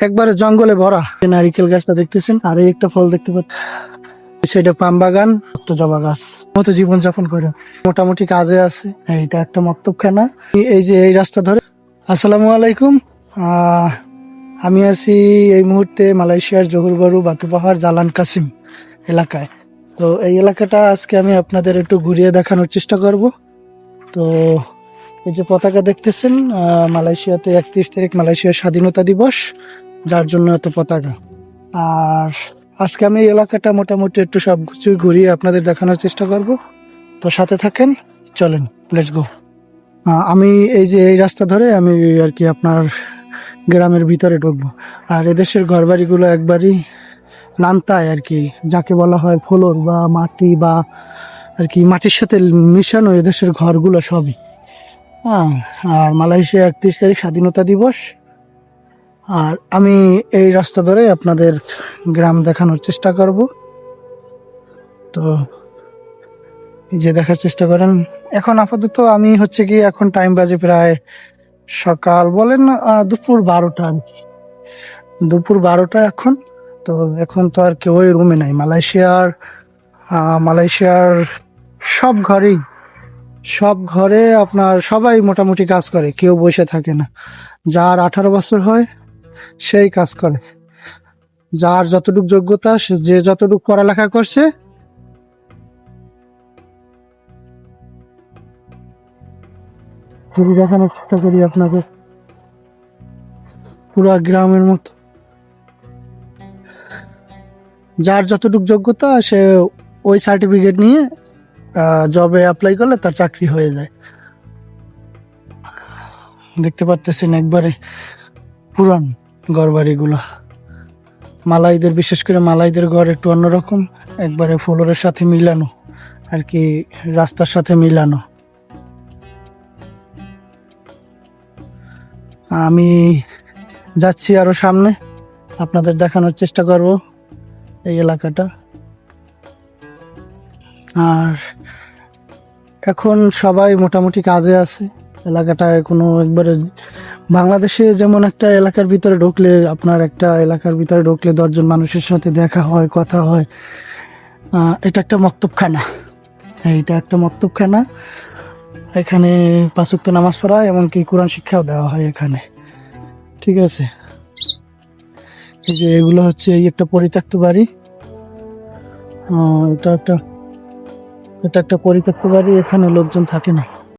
একবারে জঙ্গলে ভরা। নারিকেল গাছটা দেখতেছেন, আর এই একটা ফল দেখতে পাচ্ছেন, সেটা পাম বাগান, জবা গাছ মতো জীবন যাপন করে মোটামুটি কাজে আছে। এইটা একটা মক্তবখানা। এই যে এই রাস্তা ধরে। আসসালামু আলাইকুম। আমি আছি এই মুহূর্তে মালয়েশিয়ার জহুর বারু বাতু পাহাড় জালান কাসিম এলাকায়। তো এই এলাকাটা আজকে আমি আপনাদের একটু ঘুরিয়ে দেখানোর চেষ্টা করব। তো এই যে পতাকা দেখতেছেন, মালয়েশিয়াতে 31 তারিখ মালয়েশিয়ার স্বাধীনতা দিবস, যার জন্য এত পতাকা। আর আজকে আমি এই এলাকাটা মোটামুটি একটু সবকিছু ঘুরিয়ে আপনাদের দেখানোর চেষ্টা করব। তো সাথে থাকেন, চলেন, লেটস গো। আমি এই যে এই রাস্তা ধরে আমি আর কি আপনার গ্রামের ভিতরে ঢুকবো। আর এদেশের ঘরবাড়িগুলো একবারই নান্তায় আর কি, যাকে বলা হয় ফ্লোর বা মাটি, বা আর কি মাটির সাথে মিশানো এদেশের ঘরগুলো সবই। আর মালয়েশিয়া 31 তারিখ স্বাধীনতা দিবস। আর আমি এই রাস্তা ধরে আপনাদের গ্রাম দেখানোর চেষ্টা করব। তো এই যে দেখার চেষ্টা করেন। এখন আপাতত আমি হচ্ছে কি, এখন টাইম বাজে প্রায় সকাল বলেন দুপুর 12টা আর কি, দুপুর 12টা এখন। তো এখন তো আর কেউই রুমে নাই। মালয়েশিয়ার সব ঘরে আপনার সবাই মোটামুটি কাজ করে, কেউ বসে থাকে না। যার 18 বছর হয় সেই কাজ করে, যার যতটুকু যোগ্যতা, যে যতটুকু পড়ালেখা করছে। যদি দেখানোর চেষ্টা করি আপনাকে পুরা গ্রামের মতো, যার যতটুকু যোগ্যতা সে ওই সার্টিফিকেট নিয়ে জবে অ্যাপ্লাই করলে তার চাকরি হয়ে যায়। দেখতে পারতেছেন একবারে পুরান ঘর বাড়িগুলো। মালাইদের, বিশেষ করে মালাইদের ঘর একটু অন্যরকম, একবারে ফ্লোরের সাথে মিলানো আর কি, রাস্তার সাথে মিলানো। আমি যাচ্ছি আরো সামনে, আপনাদের দেখানোর চেষ্টা করব এই এলাকাটা। আর এখন সবাই মোটামুটি কাজে আছে এলাকাটায়। কোনো একবারে বাংলাদেশে যেমন একটা এলাকার ভিতরে ঢুকলে, আপনার একটা এলাকার ভিতরে ঢুকলে 10 জন মানুষের সাথে দেখা হয়, কথা হয়। এটা একটা মক্তবখানা, এইটা একটা মক্তবখানা। এখানে 5 ওয়াক্ত নামাজ পড়া, এমনকি কোরআন শিক্ষাও দেওয়া হয় এখানে। ঠিক আছে, এই যে এগুলো হচ্ছে এই একটা পরিত্যক্ত বাড়ি। এটা একটা পরিত্যক্ত বাড়ি, এখানে লোকজন থাকে না।